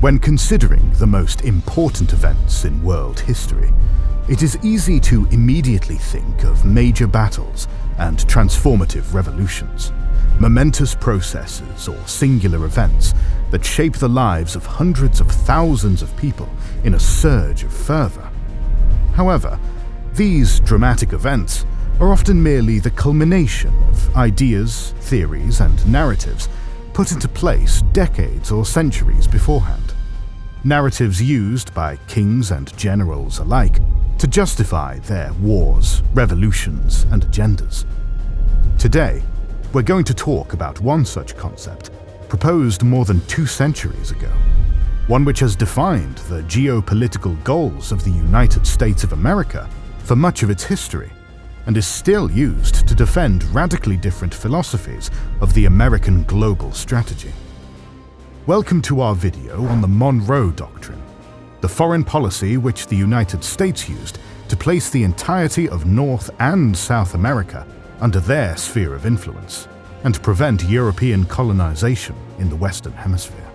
When considering the most important events in world history, it is easy to immediately think of major battles and transformative revolutions, momentous processes or singular events that shape the lives of hundreds of thousands of people in a surge of fervor. However, these dramatic events are often merely the culmination of ideas, theories, and narratives put into place decades or centuries beforehand. Narratives used by kings and generals alike to justify their wars, revolutions, and agendas. Today, we're going to talk about one such concept, proposed more than 2 centuries ago, one which has defined the geopolitical goals of the United States of America for much of its history, and is still used to defend radically different philosophies of the American global strategy. Welcome to our video on the Monroe Doctrine, the foreign policy which the United States used to place the entirety of North and South America under their sphere of influence, and prevent European colonization in the Western Hemisphere.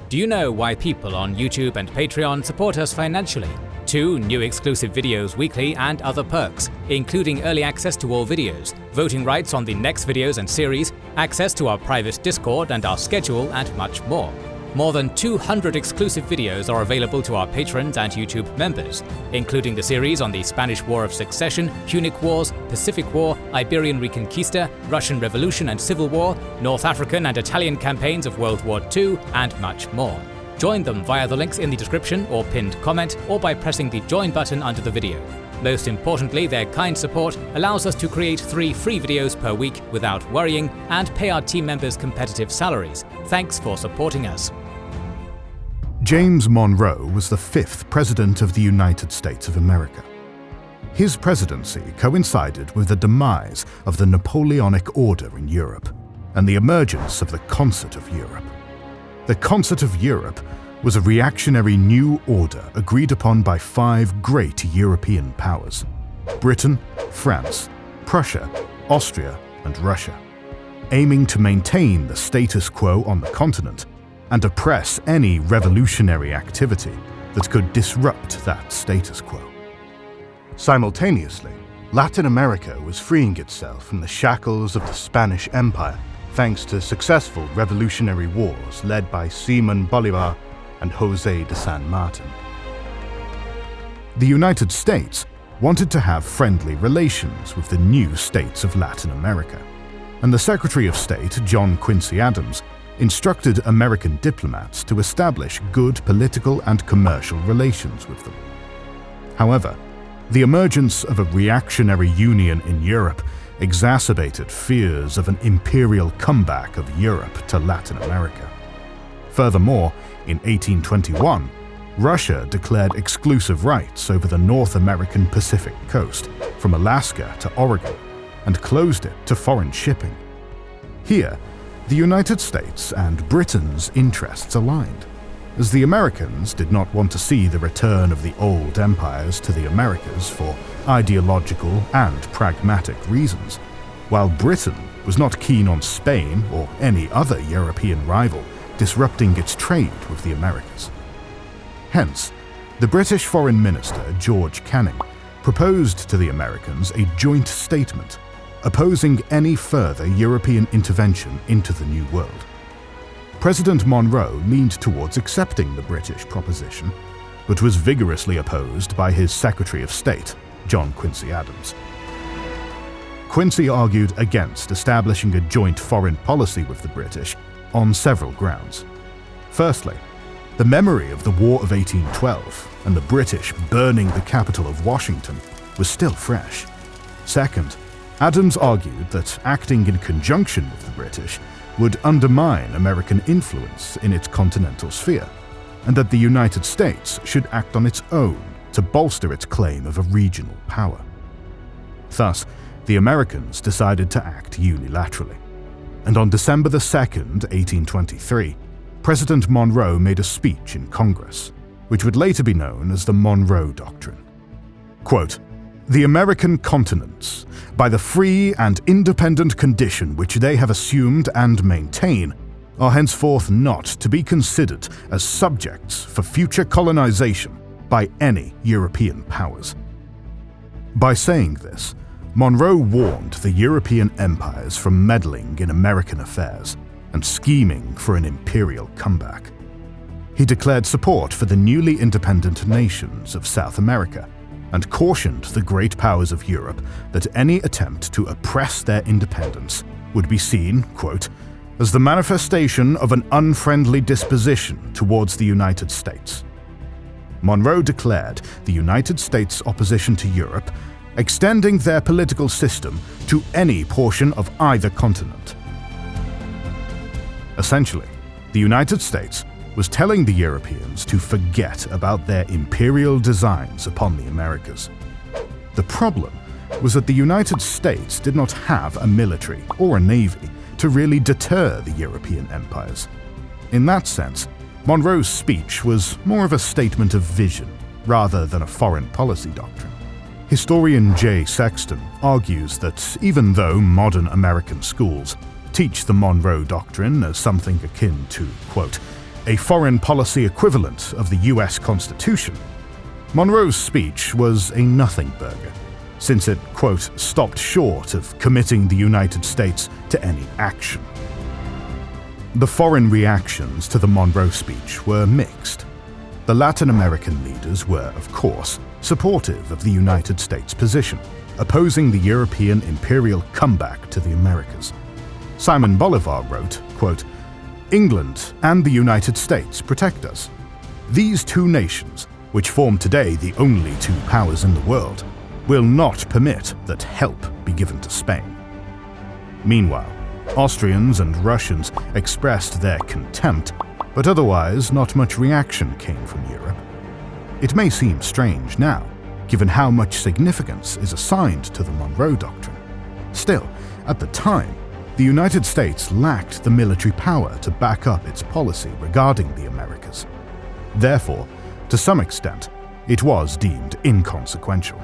Do you know why people on YouTube and Patreon support us financially? 2 new exclusive videos weekly and other perks, including early access to all videos, voting rights on the next videos and series, access to our private Discord and our schedule, and much more. More than 200 exclusive videos are available to our patrons and YouTube members, including the series on the Spanish War of Succession, Punic Wars, Pacific War, Iberian Reconquista, Russian Revolution and Civil War, North African and Italian campaigns of World War II, and much more. Join them via the links in the description or pinned comment, or by pressing the join button under the video. Most importantly, their kind support allows us to create 3 free videos per week without worrying and pay our team members competitive salaries. Thanks for supporting us. James Monroe was the 5th President of the United States of America. His presidency coincided with the demise of the Napoleonic Order in Europe and the emergence of the Concert of Europe. The Concert of Europe was a reactionary new order agreed upon by 5 great European powers: Britain, France, Prussia, Austria, and Russia, aiming to maintain the status quo on the continent and oppress any revolutionary activity that could disrupt that status quo. Simultaneously, Latin America was freeing itself from the shackles of the Spanish Empire thanks to successful revolutionary wars led by Simón Bolívar and José de San Martin. The United States wanted to have friendly relations with the new states of Latin America, and the Secretary of State, John Quincy Adams, instructed American diplomats to establish good political and commercial relations with them. However, the emergence of a reactionary union in Europe exacerbated fears of an imperial comeback of Europe to Latin America. Furthermore, in 1821, Russia declared exclusive rights over the North American Pacific coast, from Alaska to Oregon, and closed it to foreign shipping. Here, the United States and Britain's interests aligned, as the Americans did not want to see the return of the old empires to the Americas for ideological and pragmatic reasons, while Britain was not keen on Spain or any other European rival disrupting its trade with the Americas. Hence, the British Foreign Minister George Canning proposed to the Americans a joint statement opposing any further European intervention into the New World. President Monroe leaned towards accepting the British proposition, but was vigorously opposed by his Secretary of State, John Quincy Adams. Quincy argued against establishing a joint foreign policy with the British on several grounds. Firstly, the memory of the War of 1812 and the British burning the capital of Washington was still fresh. Second, Adams argued that acting in conjunction with the British would undermine American influence in its continental sphere, and that the United States should act on its own to bolster its claim of a regional power. Thus, the Americans decided to act unilaterally, and on December 2, 1823, President Monroe made a speech in Congress, which would later be known as the Monroe Doctrine. Quote, "The American continents, by the free and independent condition which they have assumed and maintain, are henceforth not to be considered as subjects for future colonization by any European powers. By saying this, Monroe warned the European empires from meddling in American affairs and scheming for an imperial comeback. He declared support for the newly independent nations of South America and cautioned the great powers of Europe that any attempt to oppress their independence would be seen, quote, as the manifestation of an unfriendly disposition towards the United States. Monroe declared the United States' opposition to Europe, extending their political system to any portion of either continent. Essentially, the United States was telling the Europeans to forget about their imperial designs upon the Americas. The problem was that the United States did not have a military or a navy to really deter the European empires. In that sense, Monroe's speech was more of a statement of vision rather than a foreign policy doctrine. Historian J. Sexton argues that even though modern American schools teach the Monroe Doctrine as something akin to, quote, a foreign policy equivalent of the US Constitution, Monroe's speech was a nothing burger, since it, quote, stopped short of committing the United States to any action. The foreign reactions to the Monroe speech were mixed. The Latin American leaders were, of course, supportive of the United States position, opposing the European imperial comeback to the Americas. Simon Bolivar wrote, quote, England and the United States protect us. These two nations, which form today the only two powers in the world, will not permit that help be given to Spain. Meanwhile, Austrians and Russians expressed their contempt, but otherwise not much reaction came from Europe. It may seem strange now, given how much significance is assigned to the Monroe Doctrine. Still, at the time, the United States lacked the military power to back up its policy regarding the Americas. Therefore, to some extent, it was deemed inconsequential.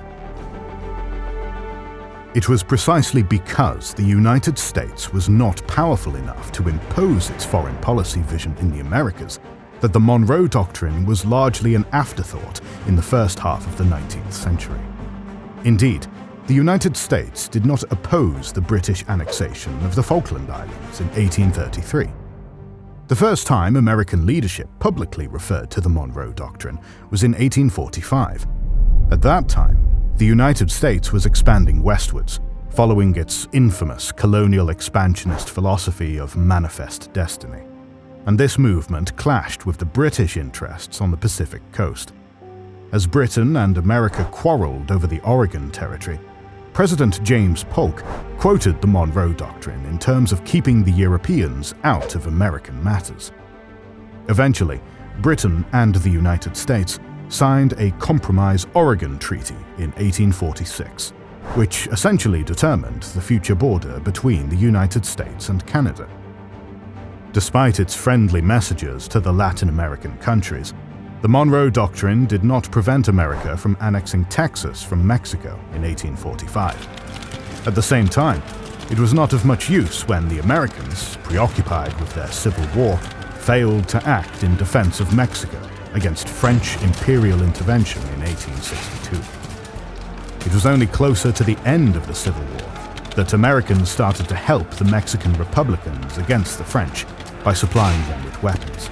It was precisely because the United States was not powerful enough to impose its foreign policy vision in the Americas that the Monroe Doctrine was largely an afterthought in the first half of the 19th century. Indeed, the United States did not oppose the British annexation of the Falkland Islands in 1833. The first time American leadership publicly referred to the Monroe Doctrine was in 1845. At that time, the United States was expanding westwards, following its infamous colonial expansionist philosophy of manifest destiny. And this movement clashed with the British interests on the Pacific coast. As Britain and America quarreled over the Oregon Territory, President James Polk quoted the Monroe Doctrine in terms of keeping the Europeans out of American matters. Eventually, Britain and the United States signed a Compromise Oregon Treaty in 1846, which essentially determined the future border between the United States and Canada. Despite its friendly messages to the Latin American countries, the Monroe Doctrine did not prevent America from annexing Texas from Mexico in 1845. At the same time, it was not of much use when the Americans, preoccupied with their Civil War, failed to act in defense of Mexico against French imperial intervention in 1862. It was only closer to the end of the Civil War that Americans started to help the Mexican Republicans against the French by supplying them with weapons.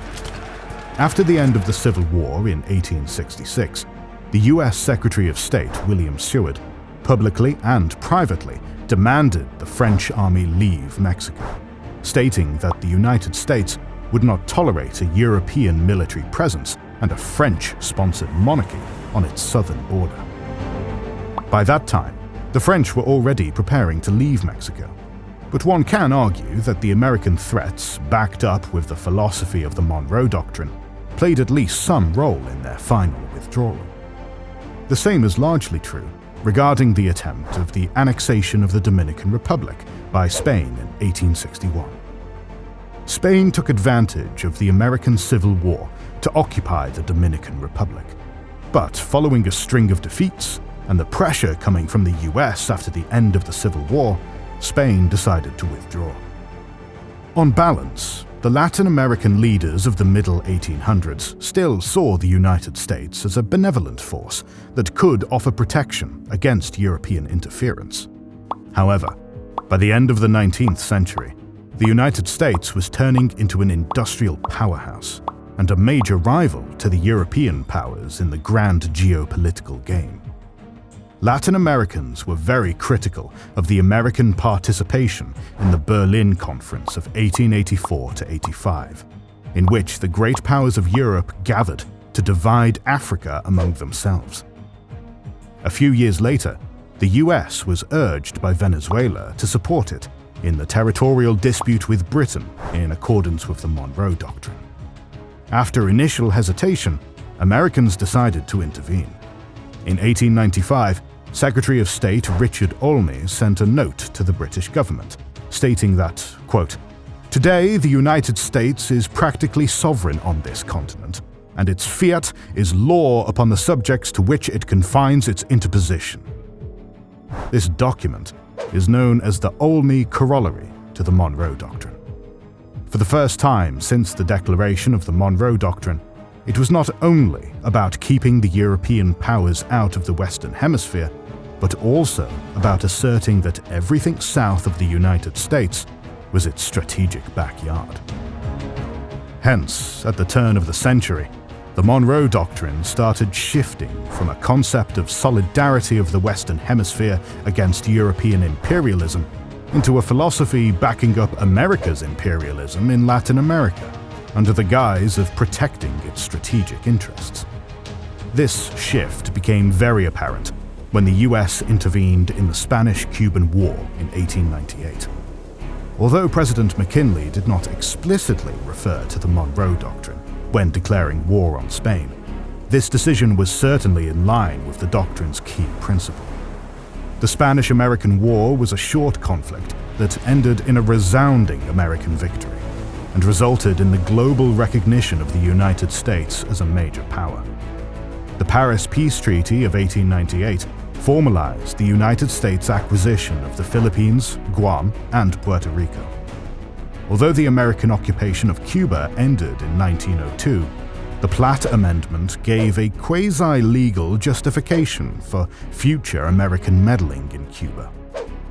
After the end of the Civil War in 1866, the U.S. Secretary of State William Seward publicly and privately demanded the French army leave Mexico, stating that the United States would not tolerate a European military presence and a French-sponsored monarchy on its southern border. By that time, the French were already preparing to leave Mexico, but one can argue that the American threats, backed up with the philosophy of the Monroe Doctrine, played at least some role in their final withdrawal. The same is largely true regarding the attempt of the annexation of the Dominican Republic by Spain in 1861. Spain took advantage of the American Civil War to occupy the Dominican Republic, but following a string of defeats and the pressure coming from the US after the end of the Civil War, Spain decided to withdraw. On balance, the Latin American leaders of the middle 1800s still saw the United States as a benevolent force that could offer protection against European interference. However, by the end of the 19th century, the United States was turning into an industrial powerhouse and a major rival to the European powers in the grand geopolitical game. Latin Americans were very critical of the American participation in the Berlin Conference of 1884 to 85, in which the great powers of Europe gathered to divide Africa among themselves. A few years later, the US was urged by Venezuela to support it in the territorial dispute with Britain in accordance with the Monroe Doctrine. After initial hesitation, Americans decided to intervene. In 1895, Secretary of State Richard Olney sent a note to the British government, stating that, quote, "Today the United States is practically sovereign on this continent, and its fiat is law upon the subjects to which it confines its interposition." This document is known as the Olney Corollary to the Monroe Doctrine. For the first time since the declaration of the Monroe Doctrine, it was not only about keeping the European powers out of the Western Hemisphere, but also about asserting that everything south of the United States was its strategic backyard. Hence, at the turn of the century, the Monroe Doctrine started shifting from a concept of solidarity of the Western Hemisphere against European imperialism into a philosophy backing up America's imperialism in Latin America, under the guise of protecting its strategic interests. This shift became very apparent when the US intervened in the Spanish-Cuban War in 1898. Although President McKinley did not explicitly refer to the Monroe Doctrine when declaring war on Spain, this decision was certainly in line with the doctrine's key principle. The Spanish-American War was a short conflict that ended in a resounding American victory and resulted in the global recognition of the United States as a major power. The Paris Peace Treaty of 1898 formalized the United States' acquisition of the Philippines, Guam, and Puerto Rico. Although the American occupation of Cuba ended in 1902, the Platt Amendment gave a quasi-legal justification for future American meddling in Cuba,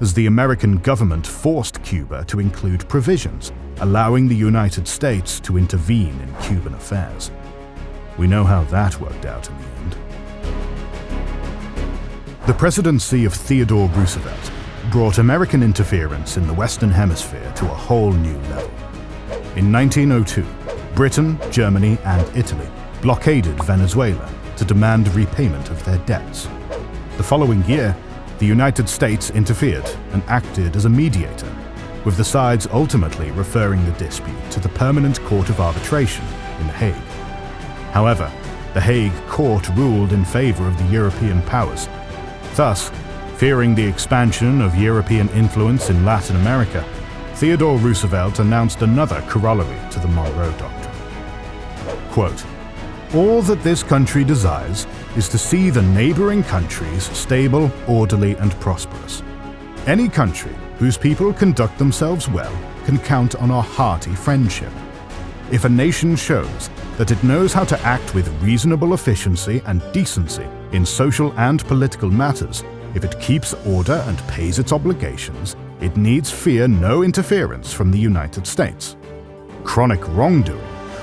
as the American government forced Cuba to include provisions allowing the United States to intervene in Cuban affairs. We know how that worked out in the end. The presidency of Theodore Roosevelt brought American interference in the Western Hemisphere to a whole new level. In 1902, Britain, Germany, and Italy blockaded Venezuela to demand repayment of their debts. The following year, the United States interfered and acted as a mediator, with the sides ultimately referring the dispute to the Permanent Court of Arbitration in The Hague. However, the Hague Court ruled in favor of the European powers. Thus, fearing the expansion of European influence in Latin America, Theodore Roosevelt announced another corollary to the Monroe Doctrine. Quote, "All that this country desires is to see the neighboring countries stable, orderly, and prosperous. Any country whose people conduct themselves well can count on our hearty friendship. If a nation shows that it knows how to act with reasonable efficiency and decency in social and political matters, if it keeps order and pays its obligations, it needs fear no interference from the United States. Chronic wrongdoing,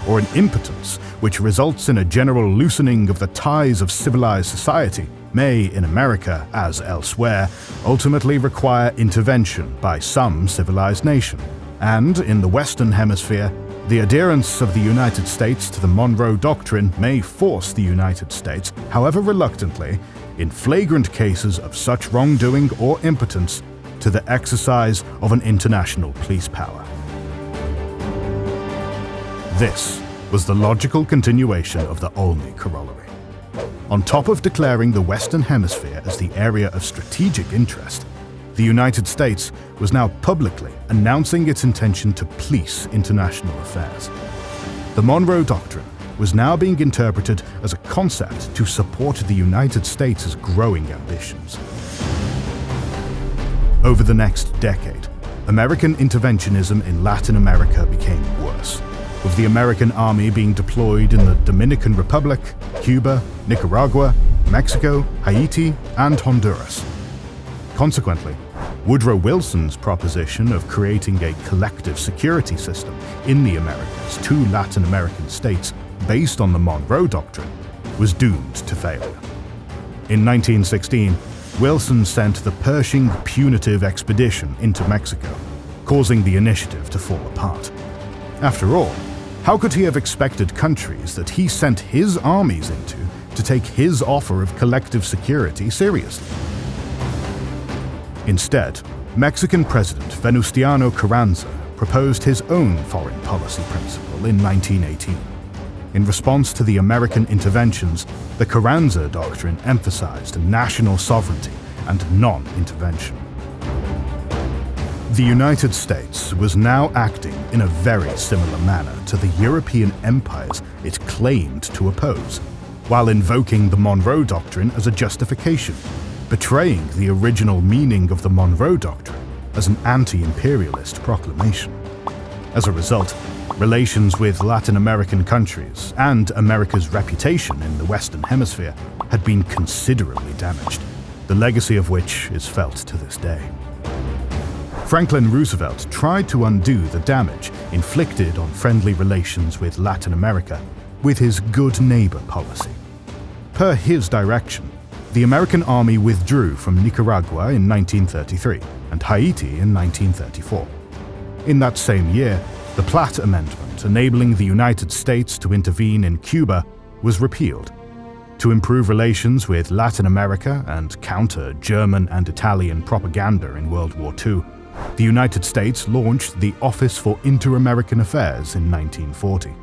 or an impotence which results in a general loosening of the ties of civilized society, may, in America as elsewhere, ultimately require intervention by some civilized nation. And in the Western Hemisphere, the adherence of the United States to the Monroe Doctrine may force the United States, however reluctantly, in flagrant cases of such wrongdoing or impotence, to the exercise of an international police power." This was the logical continuation of the Olney Corollary. On top of declaring the Western Hemisphere as the area of strategic interest, the United States was now publicly announcing its intention to police international affairs. The Monroe Doctrine was now being interpreted as a concept to support the United States' growing ambitions. Over the next decade, American interventionism in Latin America became worse, with the American army being deployed in the Dominican Republic, Cuba, Nicaragua, Mexico, Haiti, and Honduras. Consequently, Woodrow Wilson's proposition of creating a collective security system in the Americas to Latin American states based on the Monroe Doctrine was doomed to failure. In 1916, Wilson sent the Pershing Punitive Expedition into Mexico, causing the initiative to fall apart. After all, how could he have expected countries that he sent his armies into to take his offer of collective security seriously? Instead, Mexican President Venustiano Carranza proposed his own foreign policy principle in 1918. In response to the American interventions, the Carranza Doctrine emphasized national sovereignty and non-intervention. The United States was now acting in a very similar manner to the European empires it claimed to oppose, while invoking the Monroe Doctrine as a justification, betraying the original meaning of the Monroe Doctrine as an anti-imperialist proclamation. As a result, relations with Latin American countries and America's reputation in the Western Hemisphere had been considerably damaged, the legacy of which is felt to this day. Franklin Roosevelt tried to undo the damage inflicted on friendly relations with Latin America with his good neighbor policy. Per his direction, the American army withdrew from Nicaragua in 1933 and Haiti in 1934. In that same year, the Platt Amendment, enabling the United States to intervene in Cuba, was repealed. To improve relations with Latin America and counter German and Italian propaganda in World War II, the United States launched the Office for Inter-American Affairs in 1940.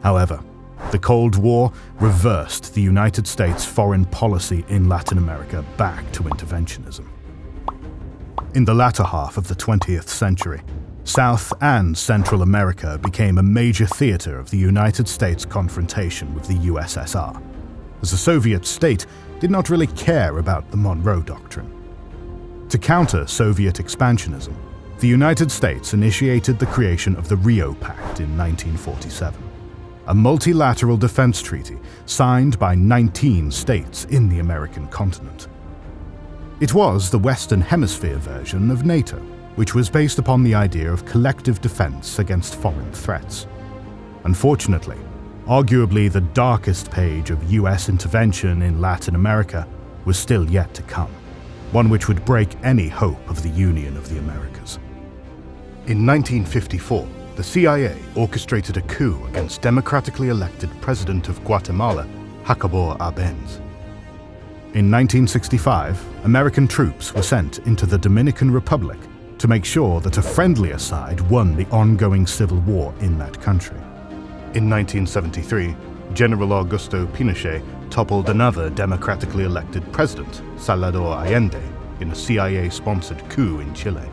However, the Cold War reversed the United States' foreign policy in Latin America back to interventionism. In the latter half of the 20th century, South and Central America became a major theater of the United States' confrontation with the USSR, as the Soviet state did not really care about the Monroe Doctrine. To counter Soviet expansionism, the United States initiated the creation of the Rio Pact in 1947, a multilateral defense treaty signed by 19 states in the American continent. It was the Western Hemisphere version of NATO, which was based upon the idea of collective defense against foreign threats. Unfortunately, arguably the darkest page of US intervention in Latin America was still yet to come, one which would break any hope of the Union of the Americas. In 1954, the CIA orchestrated a coup against democratically elected President of Guatemala, Jacobo Arbenz. In 1965, American troops were sent into the Dominican Republic to make sure that a friendlier side won the ongoing civil war in that country. In 1973, General Augusto Pinochet toppled another democratically elected president, Salvador Allende, in a CIA-sponsored coup in Chile.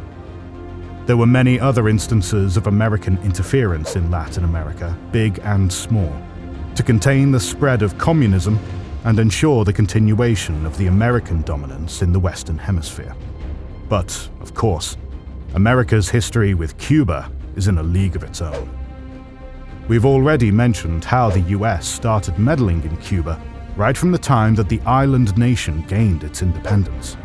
There were many other instances of American interference in Latin America, big and small, to contain the spread of communism and ensure the continuation of the American dominance in the Western Hemisphere. But, of course, America's history with Cuba is in a league of its own. We've already mentioned how the US started meddling in Cuba right from the time that the island nation gained its independence.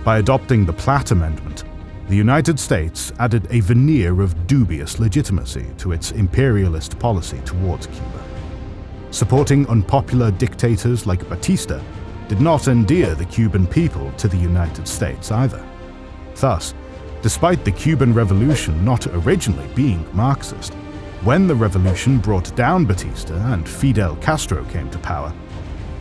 By adopting the Platt Amendment, the United States added a veneer of dubious legitimacy to its imperialist policy towards Cuba. Supporting unpopular dictators like Batista did not endear the Cuban people to the United States either. Thus, despite the Cuban Revolution not originally being Marxist, when the revolution brought down Batista and Fidel Castro came to power,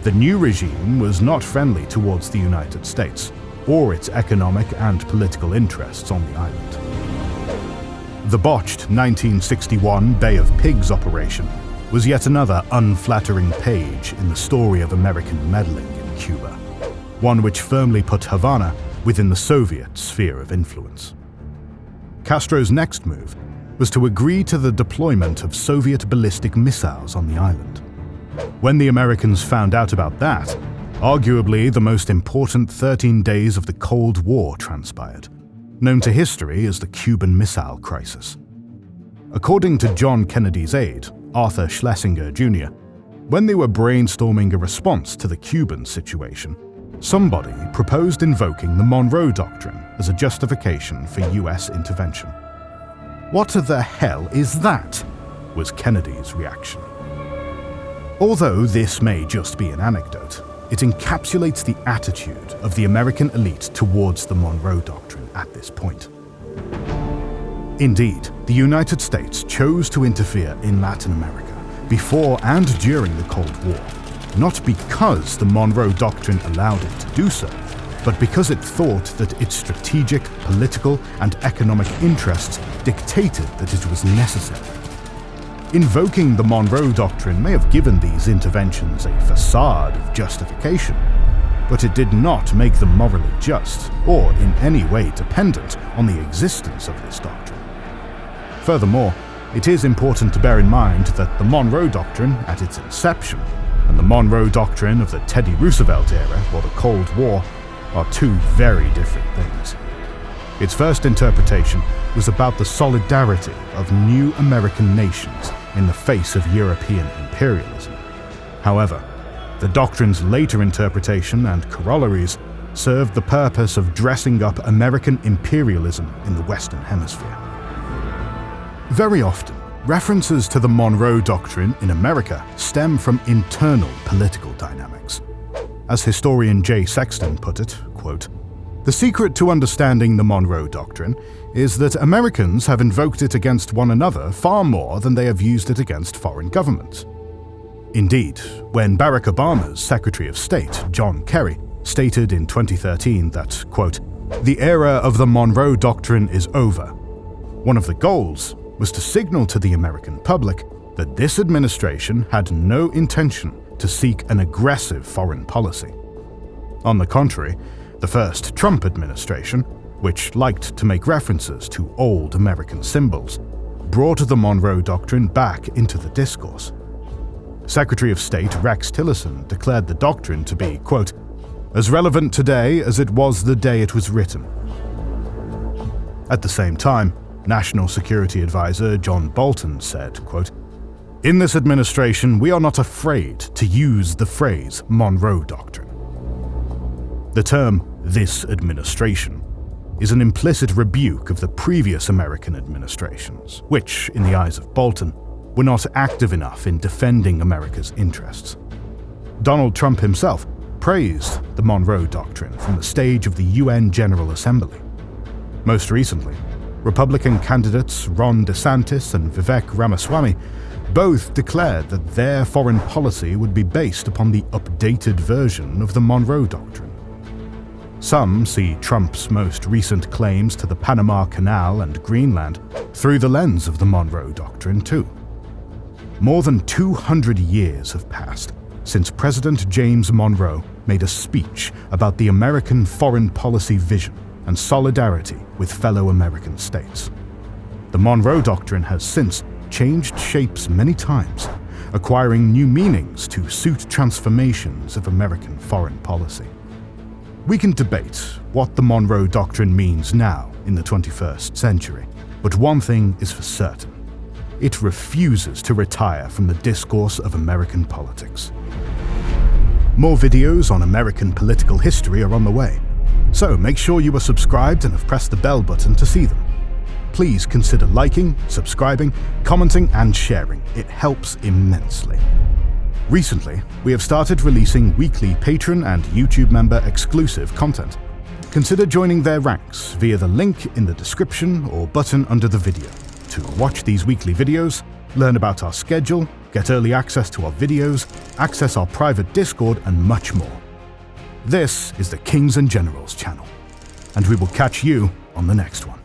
the new regime was not friendly towards the United States or its economic and political interests on the island. The botched 1961 Bay of Pigs operation was yet another unflattering page in the story of American meddling in Cuba, one which firmly put Havana within the Soviet sphere of influence. Castro's next move was to agree to the deployment of Soviet ballistic missiles on the island. When the Americans found out about that, arguably the most important 13 days of the Cold War transpired. known to history as the Cuban Missile Crisis. According to John Kennedy's aide, Arthur Schlesinger Jr., when they were brainstorming a response to the Cuban situation, somebody proposed invoking the Monroe Doctrine as a justification for US intervention. "What the hell is that?" was Kennedy's reaction. Although this may just be an anecdote, it encapsulates the attitude of the American elite towards the Monroe Doctrine at this point. Indeed, the United States chose to interfere in Latin America before and during the Cold War, not because the Monroe Doctrine allowed it to do so, but because it thought that its strategic, political, and economic interests dictated that it was necessary. Invoking the Monroe Doctrine may have given these interventions a facade of justification, but it did not make them morally just or in any way dependent on the existence of this doctrine. Furthermore, it is important to bear in mind that the Monroe Doctrine at its inception and the Monroe Doctrine of the Teddy Roosevelt era or the Cold War are two very different things. Its first interpretation was about the solidarity of new American nations in the face of European imperialism. However, the doctrine's later interpretation and corollaries served the purpose of dressing up American imperialism in the Western Hemisphere. Very often, references to the Monroe Doctrine in America stem from internal political dynamics. As historian Jay Sexton put it, quote, "The secret to understanding the Monroe Doctrine is that Americans have invoked it against one another far more than they have used it against foreign governments." Indeed, when Barack Obama's Secretary of State, John Kerry, stated in 2013 that, quote, "The era of the Monroe Doctrine is over," one of the goals was to signal to the American public that this administration had no intention to seek an aggressive foreign policy. On the contrary, the first Trump administration, which liked to make references to old American symbols, brought the Monroe Doctrine back into the discourse. Secretary of State Rex Tillerson declared the doctrine to be, quote, "as relevant today as it was the day it was written." At the same time, National Security Advisor John Bolton said, quote, "In this administration, we are not afraid to use the phrase Monroe Doctrine." The term "this administration" is an implicit rebuke of the previous American administrations, which, in the eyes of Bolton, were not active enough in defending America's interests. Donald Trump himself praised the Monroe Doctrine from the stage of the UN General Assembly. Most recently, Republican candidates Ron DeSantis and Vivek Ramaswamy both declared that their foreign policy would be based upon the updated version of the Monroe Doctrine. Some see Trump's most recent claims to the Panama Canal and Greenland through the lens of the Monroe Doctrine too. More than 200 years have passed since President James Monroe made a speech about the American foreign policy vision and solidarity with fellow American states. The Monroe Doctrine has since changed shapes many times, acquiring new meanings to suit transformations of American foreign policy. We can debate what the Monroe Doctrine means now in the 21st century, but one thing is for certain. It refuses to retire from the discourse of American politics. More videos on American political history are on the way, so make sure you are subscribed and have pressed the bell button to see them. Please consider liking, subscribing, commenting, and sharing. It helps immensely. Recently, we have started releasing weekly Patreon and YouTube member exclusive content. Consider joining their ranks via the link in the description or button under the video to watch these weekly videos, learn about our schedule, get early access to our videos, access our private Discord, and much more. This is the Kings and Generals channel, and we will catch you on the next one.